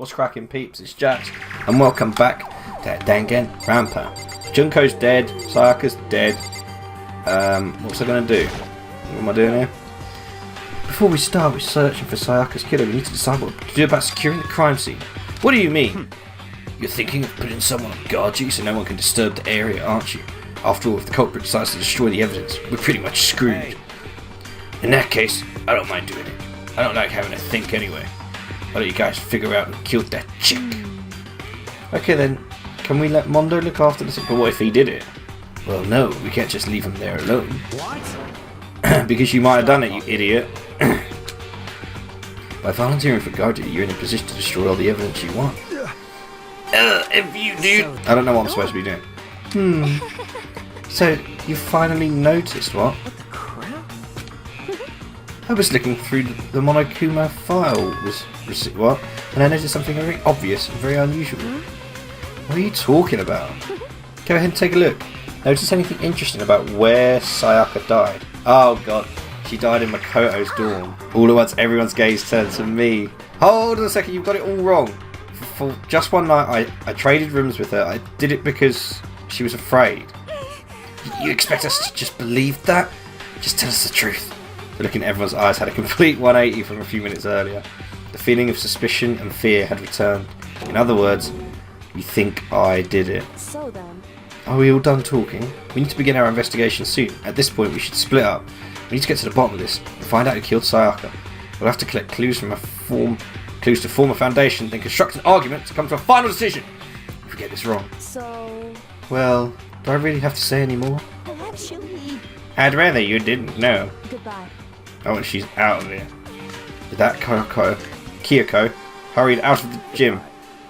What's cracking, peeps? It's Jax, and welcome back to Danganronpa. Junko's dead, Sayaka's dead. What's I gonna do? What am I doing here? Before we start with searching for Sayaka's killer, we need to decide what to do about securing the crime scene. What do you mean? You're thinking of putting someone on guard duty so no one can disturb the area, aren't you? After all, if the culprit decides to destroy the evidence, we're pretty much screwed. In that case, I don't mind doing it. I don't like having to think anyway. Why don't you guys figure out who killed that chick? Okay then, can we let Mondo look after this? But what if he did it? Well no, we can't just leave him there alone. What? Because you might have done it, you idiot. By volunteering for guard duty, you're in a position to destroy all the evidence you want. If you do... I don't know what I'm supposed to be doing. So, you finally noticed what? What the crap? I was looking through the Monokuma File, what? And I noticed something very obvious and very unusual. What are you talking about? Go ahead and take a look. Notice anything interesting about where Sayaka died? Oh god, she died in Makoto's dorm. All at once, everyone's gaze turned to me. Hold on a second, you've got it all wrong. For just one night, I traded rooms with her. I did it because she was afraid. You expect us to just believe that? Just tell us the truth. The look in everyone's eyes had a complete 180 from a few minutes earlier. The feeling of suspicion and fear had returned. In other words, you think I did it. So then... Are we all done talking? We need to begin our investigation soon. At this point, we should split up. We need to get to the bottom of this and find out who killed Sayaka. We'll have to collect clues to form a foundation, then construct an argument to come to a final decision. If we get this wrong. So... Well, do I really have to say any more? Actually... I'd rather you didn't know. Goodbye. Oh, and she's out of there. With that, Kyoko hurried out of the gym.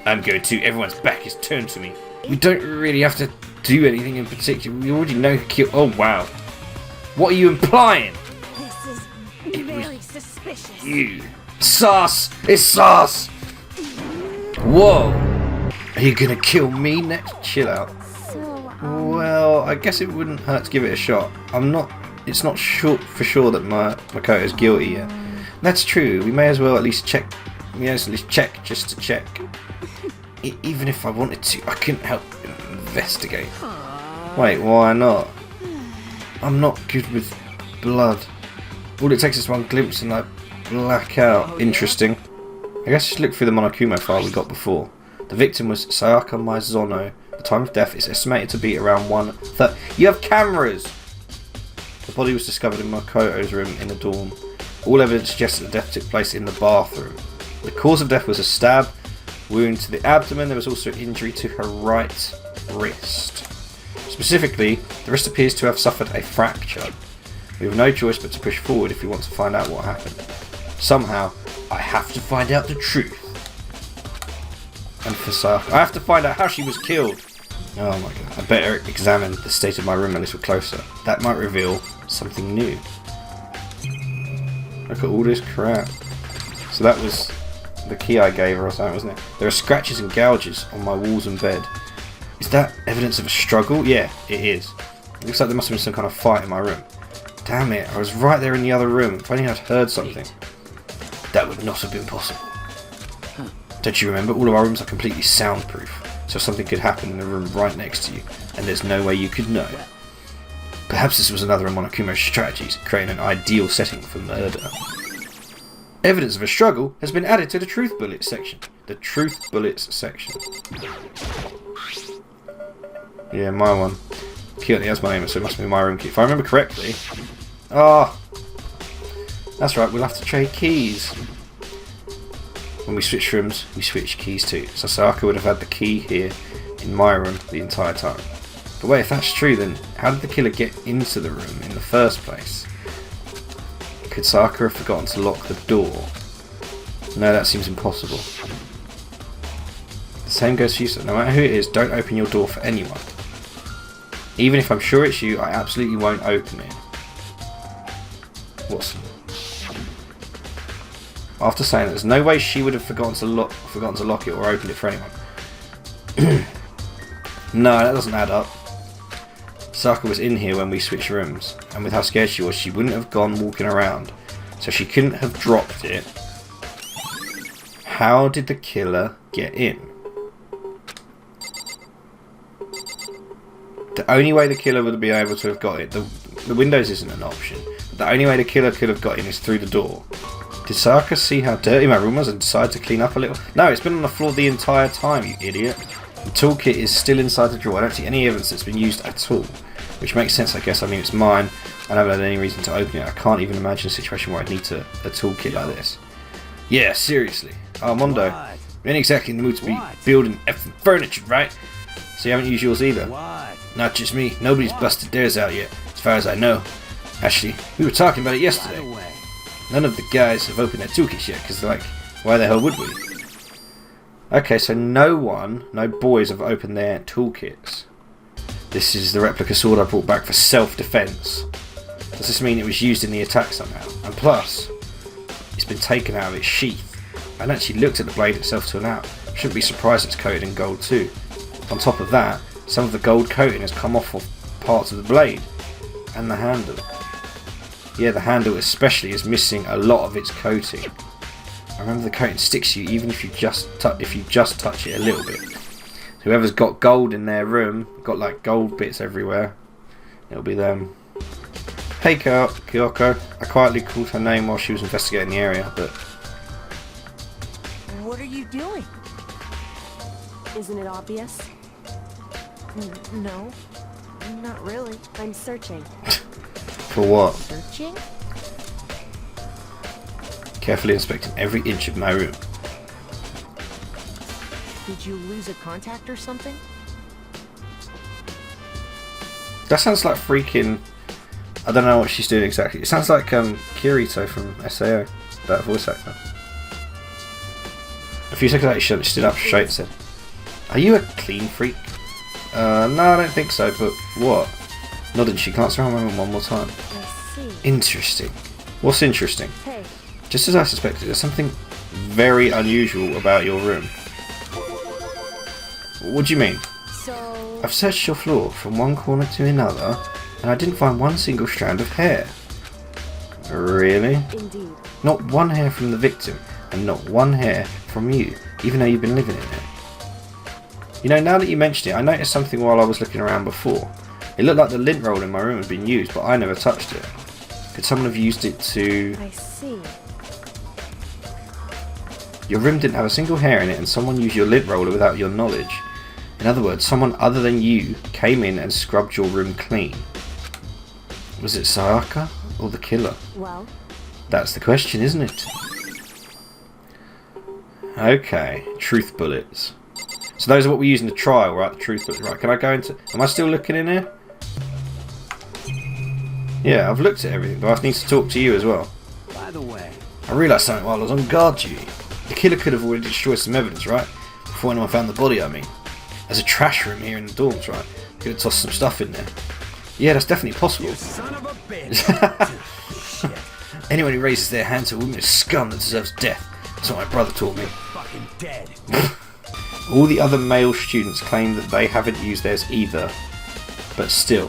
I'm going to. Everyone's back is turned to me. We don't really have to do anything in particular. We already know who killed... Oh, wow. What are you implying? This is very suspicious. You. Sus! It's sus! Whoa! Are you gonna kill me next? Chill out. So, Well, I guess it wouldn't hurt to give it a shot. It's not sure for sure that Makoto's guilty yet. That's true. We may as well at least check. Just to check. Even if I wanted to, I couldn't help but investigate. Wait, why not? I'm not good with blood. All it takes is one glimpse and I black out. Interesting. I guess just look through the Monokuma file we got before. The victim was Sayaka Maizono. The time of death is estimated to be around 1:30. You have cameras! The body was discovered in Makoto's room in the dorm. All evidence suggests that the death took place in the bathroom. The cause of death was a stab wound to the abdomen. There was also an injury to her right wrist. Specifically, the wrist appears to have suffered a fracture. We have no choice but to push forward if we want to find out what happened. Somehow, I have to find out the truth. And for Sayaka, I have to find out how she was killed. Oh my god, I better examine the state of my room a little closer. That might reveal something new. Look at all this crap. So that was the key I gave her or something, wasn't it? There are scratches and gouges on my walls and bed. Is that evidence of a struggle? Yeah, it is. It looks like there must have been some kind of fight in my room. Damn it, I was right there in the other room. If only I'd heard something. That would not have been possible. Don't you remember? All of our rooms are completely soundproof. So something could happen in the room right next to you, and there's no way you could know. Perhaps this was another of Monokuma's strategies, creating an ideal setting for murder. Evidence of a struggle has been added to the Truth Bullets section. The Truth Bullets section. Yeah, my one. Kyoko, that's my name, so it must be my room key. If I remember correctly... Ah! That's right, we'll have to trade keys. When we switch rooms, we switch keys too. So Sayaka would have had the key here in my room the entire time. But wait, if that's true, then how did the killer get into the room in the first place? Could Sayaka have forgotten to lock the door? No, that seems impossible. The same goes for you, so no matter who it is, don't open your door for anyone. Even if I'm sure it's you, I absolutely won't open it. What's... After saying that, there's no way she would have forgotten to lock it or open it for anyone. No, that doesn't add up. Sayaka was in here when we switched rooms, and with how scared she was, she wouldn't have gone walking around. So she couldn't have dropped it. How did the killer get in? The only way the killer would be able to have got it, the windows isn't an option. The only way the killer could have got in is through the door. Did Sayaka see how dirty my room was and decide to clean up a little? No, it's been on the floor the entire time, you idiot. The toolkit is still inside the drawer. I don't see any evidence that's been used at all. Which makes sense, I guess. I mean, it's mine. I haven't had any reason to open it. I can't even imagine a situation where I'd need a toolkit like this. Yeah, seriously. Mondo, you ain't exactly in the mood to be building effing furniture, right? So you haven't used yours either? Not just me. Nobody's busted theirs out yet, as far as I know. Actually, we were talking about it yesterday. None of the guys have opened their toolkits yet, because they're like, why the hell would we? Okay, so no boys have opened their toolkits. This is the replica sword I brought back for self-defense. Does this mean it was used in the attack somehow? And plus, it's been taken out of its sheath. I hadn't actually looked at the blade itself till now. Shouldn't be surprised it's coated in gold too. On top of that, some of the gold coating has come off of parts of the blade and the handle. Yeah, the handle especially is missing a lot of its coating. I remember the coating sticks to you even if you just touch it a little bit. So whoever's got gold in their room, got like gold bits everywhere, it'll be them. Hey Kyoko, I quietly called her name while she was investigating the area, but... What are you doing? Isn't it obvious? No, not really. I'm searching. For what? Searching? Carefully inspecting every inch of my room. Did you lose a contact or something? That sounds like freaking... I don't know what she's doing exactly. It sounds like Kirito from SAO, that voice actor. A few seconds later she stood up straight and said, "Are you a clean freak?" No, I don't think so, but what? Nodding, she glanced around my room one more time. I see. Interesting. What's interesting? Hey. Just as I suspected, there's something very unusual about your room. What do you mean? So... I've searched your floor from one corner to another, and I didn't find one single strand of hair. Really? Indeed. Not one hair from the victim, and not one hair from you, even though you've been living in it. You know, now that you mention it, I noticed something while I was looking around before. It looked like the lint roll in my room had been used, but I never touched it. Could someone have used it to... I see. Your room didn't have a single hair in it, and someone used your lint roller without your knowledge. In other words, someone other than you came in and scrubbed your room clean. Was it Sayaka or the killer? Well? That's the question, isn't it? Okay, truth bullets. So those are what we use in the trial, right? The truth bullets, right? Can I go into... Am I still looking in here? Yeah, I've looked at everything, but I need to talk to you as well. By the way, I realised something while I was on guard duty. The killer could have already destroyed some evidence, right? Before anyone found the body, I mean. There's a trash room here in the dorms, right? Could have tossed some stuff in there. Yeah, that's definitely possible. you son of a bitch! Shit, Anyone who raises their hand to a woman is scum that deserves death. That's what my brother taught me. fucking dead. All the other male students claim that they haven't used theirs either. But still.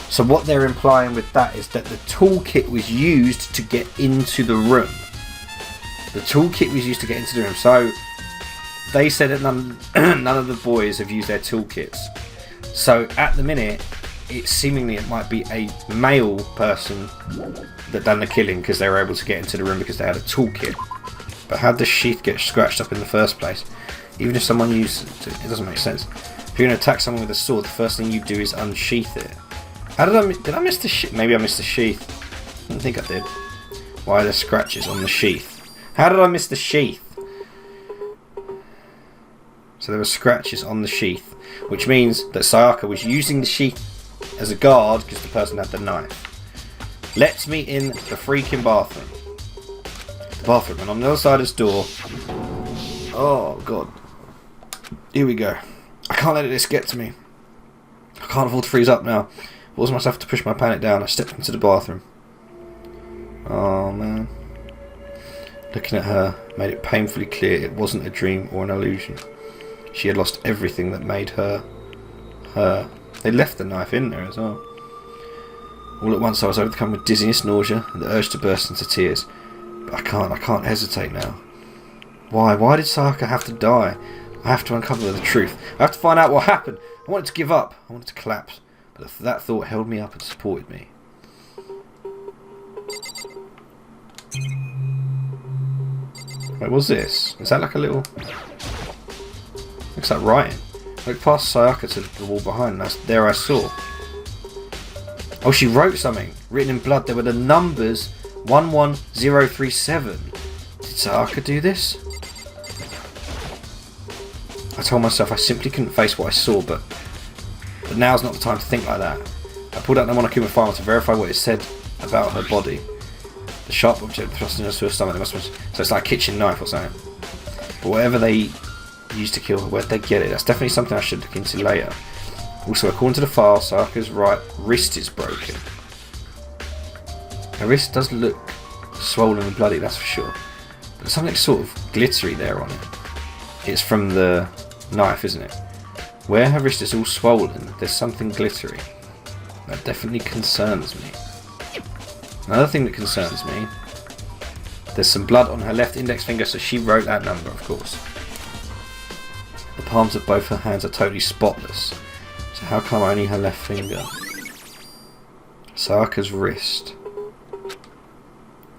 So what they're implying with that is that the toolkit was used to get into the room. The toolkit was used to get into the room. So they said that none of the boys have used their toolkits. So at the minute, it might be a male person that done the killing because they were able to get into the room because they had a toolkit. But how did the sheath get scratched up in the first place? Even if someone used it, it doesn't make sense. If you're going to attack someone with a sword, the first thing you do is unsheath it. How did I miss the sheath? Maybe I missed the sheath. I don't think I did. Why are there scratches on the sheath? How did I miss the sheath? So there were scratches on the sheath, which means that Sayaka was using the sheath as a guard because the person had the knife. Lets me in the freaking bathroom. The bathroom, and on the other side of this door. Oh god. Here we go. I can't let this get to me. I can't afford to freeze up now. Forced myself to push my panic down. I stepped into the bathroom. Oh man. Looking at her made it painfully clear it wasn't a dream or an illusion. She had lost everything that made her her. They left the knife in there as well. All at once I was overcome with dizziness, nausea, and the urge to burst into tears. But I can't hesitate now. Why? Why did Sayaka have to die? I have to uncover the truth. I have to find out what happened. I wanted to give up. I wanted to collapse. But that thought held me up and supported me. Wait, what's this? Is that like a little... Looks like writing. Look past Sayaka to the wall behind. There I saw. Oh, she wrote something. Written in blood. There were the numbers 11037. Did Sayaka do this? I told myself I simply couldn't face what I saw, but now's not the time to think like that. I pulled out the Monokuma File to verify what it said about her body. The sharp object thrust into her stomach. So it's like a kitchen knife or something. But whatever they used to kill her, where'd they get it? That's definitely something I should look into later. Also, according to the file, Sayaka's right wrist is broken. Her wrist does look swollen and bloody, that's for sure. But there's something sort of glittery there on it. It's from the knife, isn't it? Where her wrist is all swollen, there's something glittery. That definitely concerns me. Another thing that concerns me, there's some blood on her left index finger, so she wrote that number, of course. The palms of both her hands are totally spotless, so how come only her left finger? Sayaka's wrist.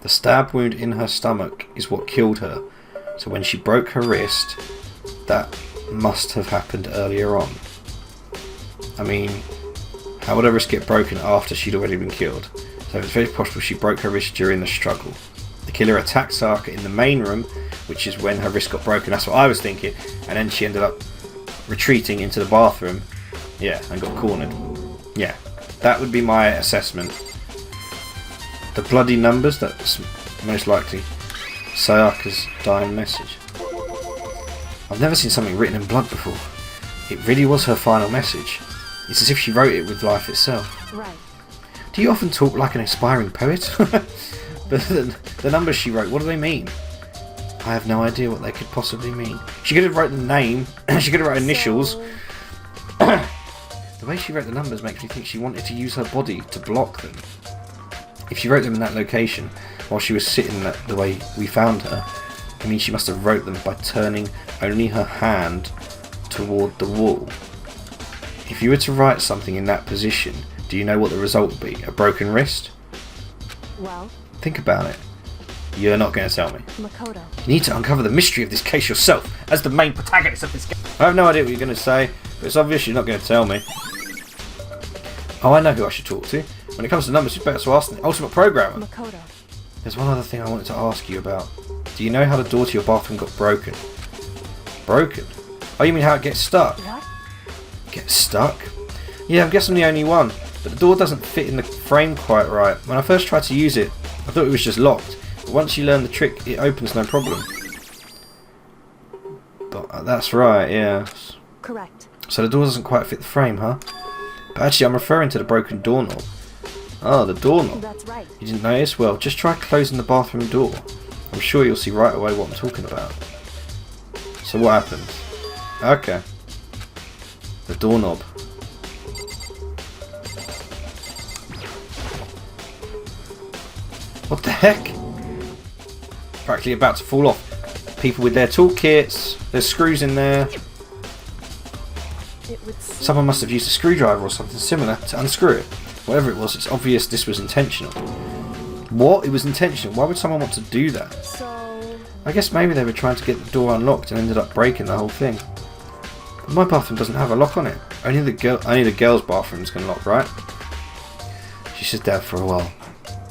The stab wound in her stomach is what killed her, so when she broke her wrist, that must have happened earlier on. I mean, how would her wrist get broken after she'd already been killed? So it's very possible she broke her wrist during the struggle. The killer attacked Sayaka in the main room, which is when her wrist got broken. That's what I was thinking. And then she ended up retreating into the bathroom. Yeah, and got cornered. Yeah, that would be my assessment. The bloody numbers, that's most likely Sayaka's dying message. I've never seen something written in blood before. It really was her final message. It's as if she wrote it with life itself. Right. Do you often talk like an aspiring poet? But the numbers she wrote, what do they mean? I have no idea what they could possibly mean. She could have wrote the name, she could have wrote initials. The way she wrote the numbers makes me think she wanted to use her body to block them. If she wrote them in that location while she was sitting the way we found her, I mean she must have wrote them by turning only her hand toward the wall. If you were to write something in that position, do you know what the result would be? A broken wrist? Well, think about it. You're not going to tell me. Makoto. You need to uncover the mystery of this case yourself, as the main protagonist of this game. I have no idea what you're going to say, but it's obvious you're not going to tell me. Oh, I know who I should talk to. When it comes to numbers, it's better to ask the ultimate programmer. Makoto. There's one other thing I wanted to ask you about. Do you know how the door to your bathroom got broken? Broken? Oh, you mean how it gets stuck? What? Gets stuck? Yeah, I guess I'm the only one. But the door doesn't fit in the frame quite right. When I first tried to use it, I thought it was just locked. But once you learn the trick, it opens no problem. But that's right, yeah. Correct. So the door doesn't quite fit the frame, huh? But actually, I'm referring to the broken doorknob. Oh, the doorknob. That's right. You didn't notice? Well, just try closing the bathroom door. I'm sure you'll see right away what I'm talking about. So what happened? Okay. The doorknob. What the heck? Practically about to fall off. People with their toolkits. There's screws in there. Someone must have used a screwdriver or something similar to unscrew it. Whatever it was, it's obvious this was intentional. What? It was intentional? Why would someone want to do that? So... I guess maybe they were trying to get the door unlocked and ended up breaking the whole thing. But my bathroom doesn't have a lock on it. Only the girls' bathrooms can lock, right? She sat down for a while,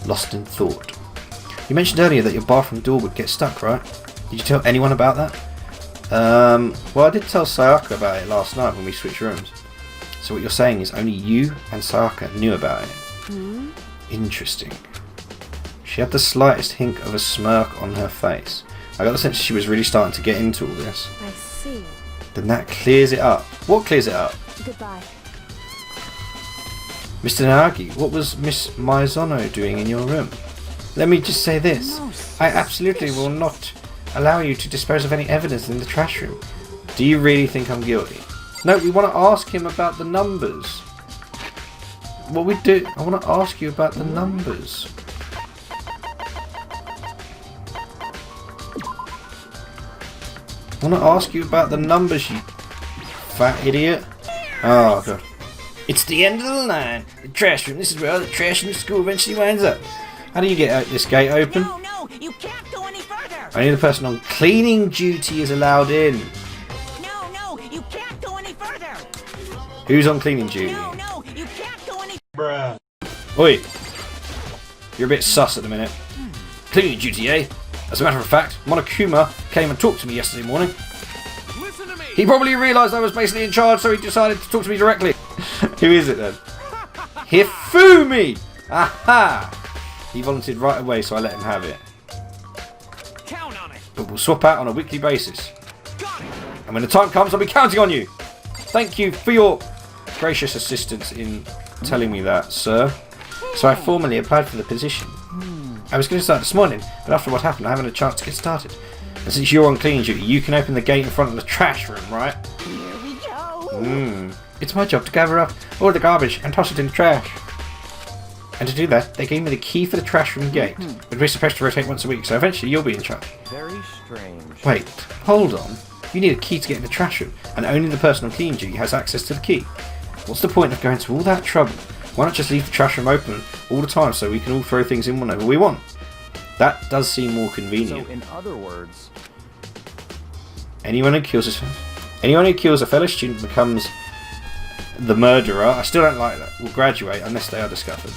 lost in thought. You mentioned earlier that your bathroom door would get stuck, right? Did you tell anyone about that? Well, I did tell Sayaka about it last night when we switched rooms. So what you're saying is only you and Sayaka knew about it. Hmm? Interesting. She had the slightest hint of a smirk on her face. I got the sense she was really starting to get into all this. I see. Then that clears it up. What clears it up? Goodbye. Mr. Naagi, what was Miss Maizono doing in your room? Let me just say this. I absolutely will not allow you to dispose of any evidence in the trash room. Do you really think I'm guilty? No, we want to ask him about the numbers. What we do? I want to ask you about the numbers. I want to ask you about the numbers, you fat idiot. Oh, God. It's the end of the line. The trash room. This is where all the trash in the school eventually winds up. How do you get this gate open? No, you can't go any further. Only the person on cleaning duty is allowed in. No, you can't go any further. Who's on cleaning duty? No, you can't go any. Bruh. Oi! You're a bit sus at the minute. Cleaning duty, eh? As a matter of fact, Monokuma came and talked to me yesterday morning. Listen to me. He probably realised I was basically in charge, so he decided to talk to me directly. Who is it then? HIFUMI! Aha! He volunteered right away, so I let him have it. Count on it. But we'll swap out on a weekly basis. Got it. And when the time comes, I'll be counting on you. Thank you for your gracious assistance in telling me that, sir. So I formally applied for the position. I was going to start this morning, but after what happened, I haven't had a chance to get started. And since you're on cleaning duty, you can open the gate in front of the trash room, right? Here we go. It's my job to gather up all the garbage and toss it in the trash. And to do that, they gave me the key for the trash room gate, but we're supposed to rotate once a week, so eventually you'll be in charge. Very strange. Wait, hold on. You need a key to get in the trash room, and only the person on cleaning duty has access to the key. What's the point of going to all that trouble? Why not just leave the trash room open all the time so we can all throw things in whenever we want? That does seem more convenient. So, in other words, Anyone who kills a fellow student becomes the murderer. I still don't like that. Will graduate unless they are discovered.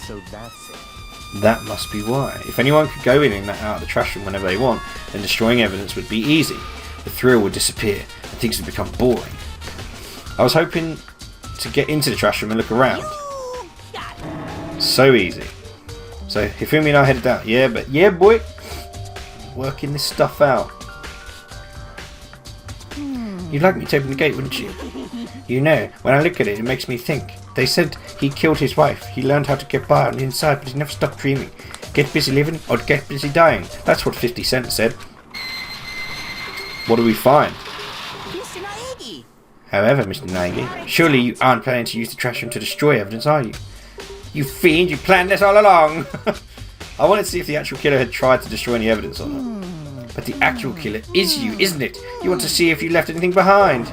so that's it. That must be why. If anyone could go in and out of the trash room whenever they want, then destroying evidence would be easy. The thrill would disappear, and things would become boring. I was hoping to get into the trash room and look around. So easy. So Hifumi and I headed out. Yeah, boy. Working this stuff out. You'd like me to open the gate, wouldn't you? You know, when I look at it, it makes me think. They said he killed his wife. He learned how to get by on the inside, but he never stopped dreaming. Get busy living or get busy dying. That's what 50 Cent said. What do we find? Mr. Naegi. However, Mr. Naegi, surely you aren't planning to use the trash room to destroy evidence, are you? You fiend, you planned this all along! I wanted to see if the actual killer had tried to destroy any evidence or not. But the actual killer is you, isn't it? You want to see if you left anything behind.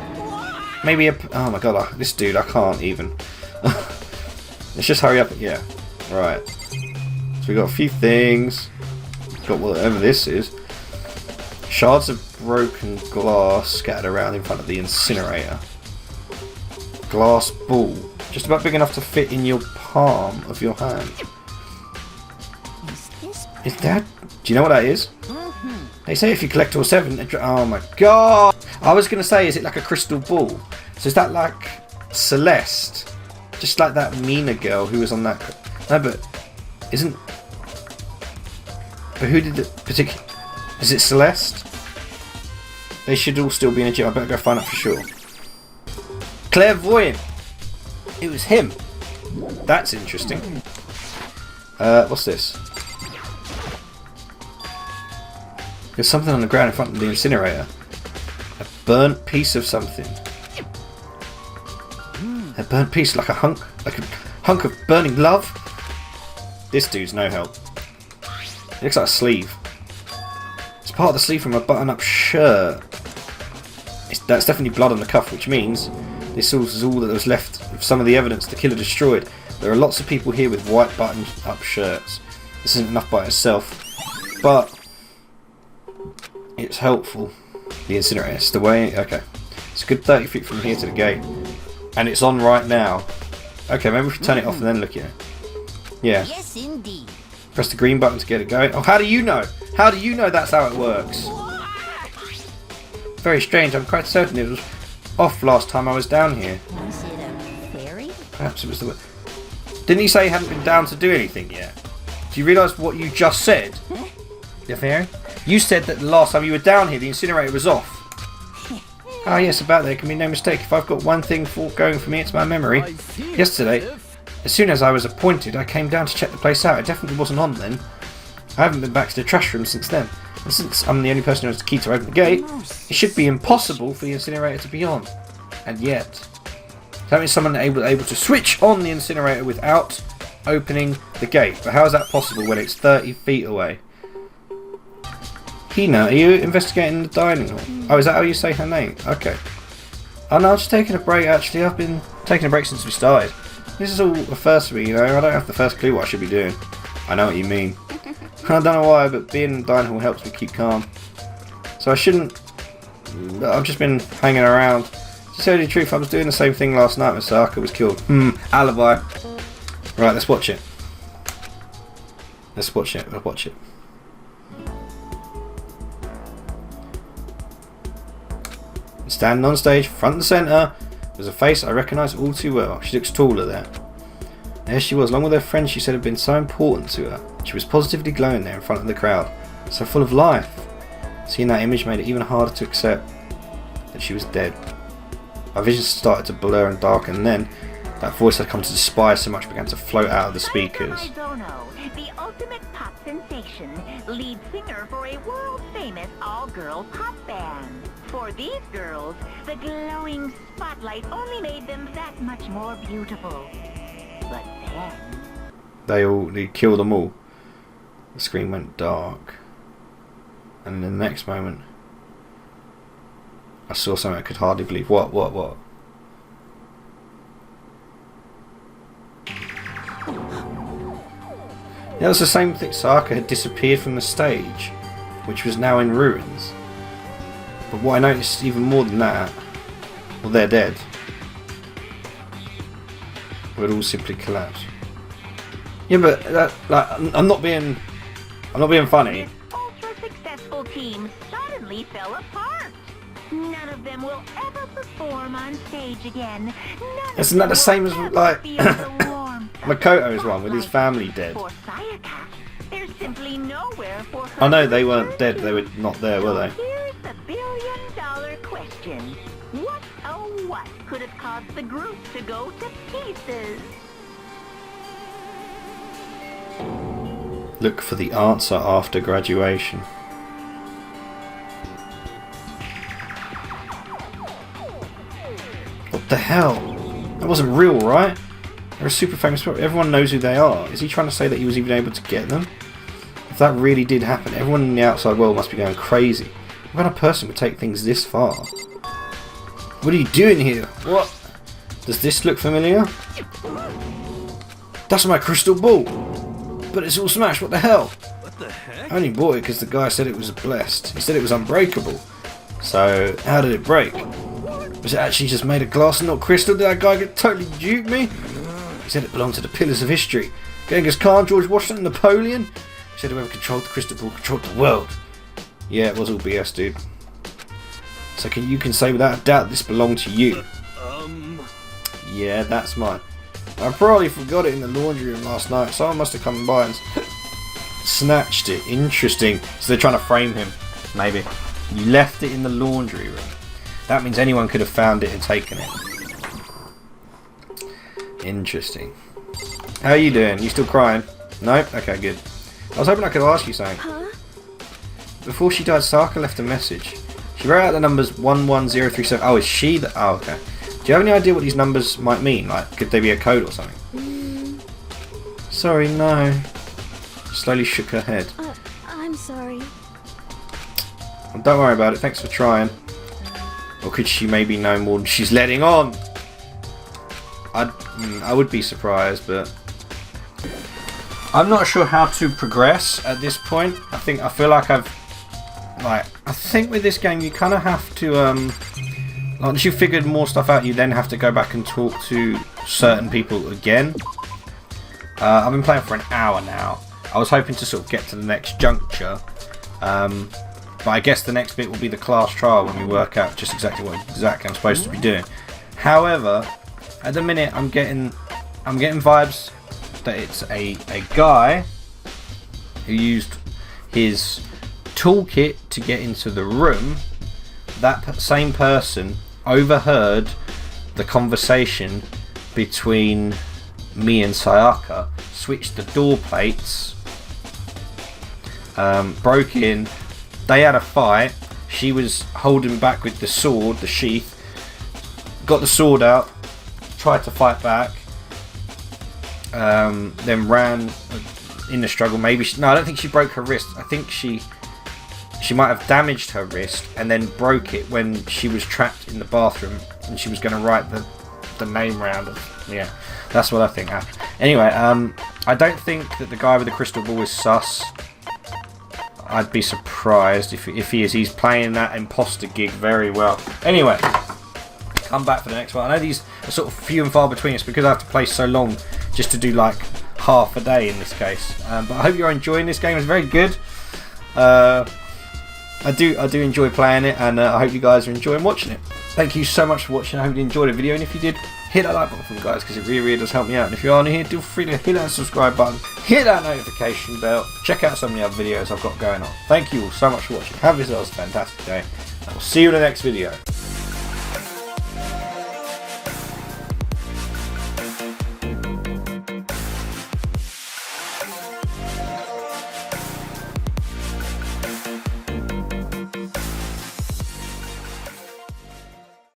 Maybe a... Oh my god, this dude, I can't even. Let's just hurry up. Yeah, right. So we got a few things. Got whatever this is. Shards of broken glass scattered around in front of the incinerator. Glass ball. Just about big enough to fit in your palm of your hand. Is that... Do you know what that is? They say if you collect all 7... Oh my god! I was going to say, is it like a crystal ball? So is that like Celeste? Just like that Mina girl who was on that... No, but... Isn't... But who did the particular... Is it Celeste? They should all still be in a gym. I better go find out for sure. Clairvoyant! It was him. That's interesting. What's this? There's something on the ground in front of the incinerator. A burnt piece of something. A burnt piece, like a hunk of burning love. This dude's no help. It looks like a sleeve. It's part of the sleeve from a button-up shirt. That's definitely blood on the cuff, which means this is all that was left of some of the evidence the killer destroyed. There are lots of people here with white buttoned-up shirts. This isn't enough by itself, but it's helpful. The incinerator. It's the way. Okay, it's a good 30 feet from here to the gate, and it's on right now. Okay, maybe we should turn it off and then look at it. Yeah. Yes, indeed. Press the green button to get it going. Oh, how do you know? How do you know that's how it works? Very strange. I'm quite certain it was off last time I was down here. Was it a fairy? Perhaps it was the... Didn't he say he hadn't been down to do anything yet? Do you realise what you just said? The fairy? You said that the last time you were down here the incinerator was off. Ah yes, about there can be no mistake. If I've got one thing going for me, it's my memory. Yesterday, as soon as I was appointed, I came down to check the place out. It definitely wasn't on then. I haven't been back to the trash room since then. And since I'm the only person who has the key to open the gate, it should be impossible for the incinerator to be on. And yet, that means someone able to switch on the incinerator without opening the gate. But how is that possible when it's 30 feet away? Hina, are you investigating the dining hall? Oh, is that how you say her name? Okay. Oh no, I'm just taking a break actually. I've been taking a break since we started. This is all the first for me, you know. I don't have the first clue what I should be doing. I know what you mean. I don't know why, but being in the dining hall helps me keep calm. So I shouldn't... I've just been hanging around. To tell you the truth, I was doing the same thing last night when Sayaka was killed. Alibi. Right, let's watch it. Let's watch it. Let's watch it. Standing on stage, front and centre, was a face I recognise all too well. She looks taller there. There she was, along with her friend she said had been so important to her. She was positively glowing there in front of the crowd, so full of life. Seeing that image made it even harder to accept that she was dead. My vision started to blur and darken, and then that voice I'd come to despise so much began to float out of the speakers. Sayaka, the ultimate pop sensation, lead singer for a world-famous all-girl pop band. For these girls, the glowing spotlight only made them that much more beautiful. But then... They killed them all. The screen went dark. And in the next moment, I saw something I could hardly believe. What? Yeah, it was the same thing. Sayaka had disappeared from the stage, which was now in ruins. But what I noticed even more than that, well, they're dead. It would all simply collapse. Yeah, but that, like, I'm not being funny. This ultra-successful team suddenly fell apart. None of them will ever perform on stage again. Isn't that the same as like Makoto's one with his family dead? For Sayaka, there's simply nowhere for her. Oh no, they weren't dead. They were not there, were they? Here's the billion-dollar question: what could have caused the group to go to pieces? Look for the answer after graduation. What the hell? That wasn't real, right? They're a super famous person. Everyone knows who they are. Is he trying to say that he was even able to get them? If that really did happen, everyone in the outside world must be going crazy. What kind of person would take things this far? What are you doing here? What? Does this look familiar? That's my crystal ball! But it's all smashed, what the hell? What the heck? I only bought it because the guy said it was blessed. He said it was unbreakable. So, how did it break? Was it actually just made of glass and not crystal? Did that guy totally dupe me? He said it belonged to the pillars of history. Genghis Khan, George Washington, Napoleon. He said whoever controlled the crystal ball controlled the world. Yeah, it was all BS, dude. So you can say without a doubt this belonged to you. Yeah, that's mine. I probably forgot it in the laundry room last night. Someone must have come by and snatched it. Interesting. So they're trying to frame him. Maybe. You left it in the laundry room. That means anyone could have found it and taken it. Interesting. How are you doing? You still crying? No? Okay, good. I was hoping I could ask you something. Huh? Before she died, Sayaka left a message. She wrote out the numbers 11037. Oh, is she the... Oh, okay. Do you have any idea what these numbers might mean? Like, could they be a code or something? Sorry, no. Slowly shook her head. I'm sorry. Well, don't worry about it. Thanks for trying. Or could she maybe know more than she's letting on? I would be surprised, but I'm not sure how to progress at this point. I feel like I think with this game you kind of have to once you've figured more stuff out, you then have to go back and talk to certain people again. I've been playing for an hour now. I was hoping to sort of get to the next juncture, but I guess the next bit will be the class trial when we work out just exactly what I'm supposed to be doing. However, at the minute I'm getting vibes that it's a guy who used his toolkit to get into the room. That same person overheard the conversation between me and Sayaka, switched the door plates, broke in, they had a fight, she was holding back with the sword, the sheath, got the sword out, tried to fight back, then ran in the struggle. Maybe no, I don't think she broke her wrist. I think she she might have damaged her wrist and then broke it when she was trapped in the bathroom and she was going to write the name round. Yeah, that's what I think happened. Anyway, I don't think that the guy with the crystal ball is sus. I'd be surprised if he is. He's playing that imposter gig very well. Anyway, come back for the next one. I know these are sort of few and far between. It's because I have to play so long just to do like half a day in this case. But I hope you're enjoying this game. It's very good. I do enjoy playing it, and I hope you guys are enjoying watching it. Thank you so much for watching. I hope you enjoyed the video, and if you did, hit that like button for me, guys, because it really does help me out. And if you are new here, feel free to hit that subscribe button, hit that notification bell, check out some of the other videos I've got going on. Thank you all so much for watching. Have yourselves a fantastic day. I will see you in the next video.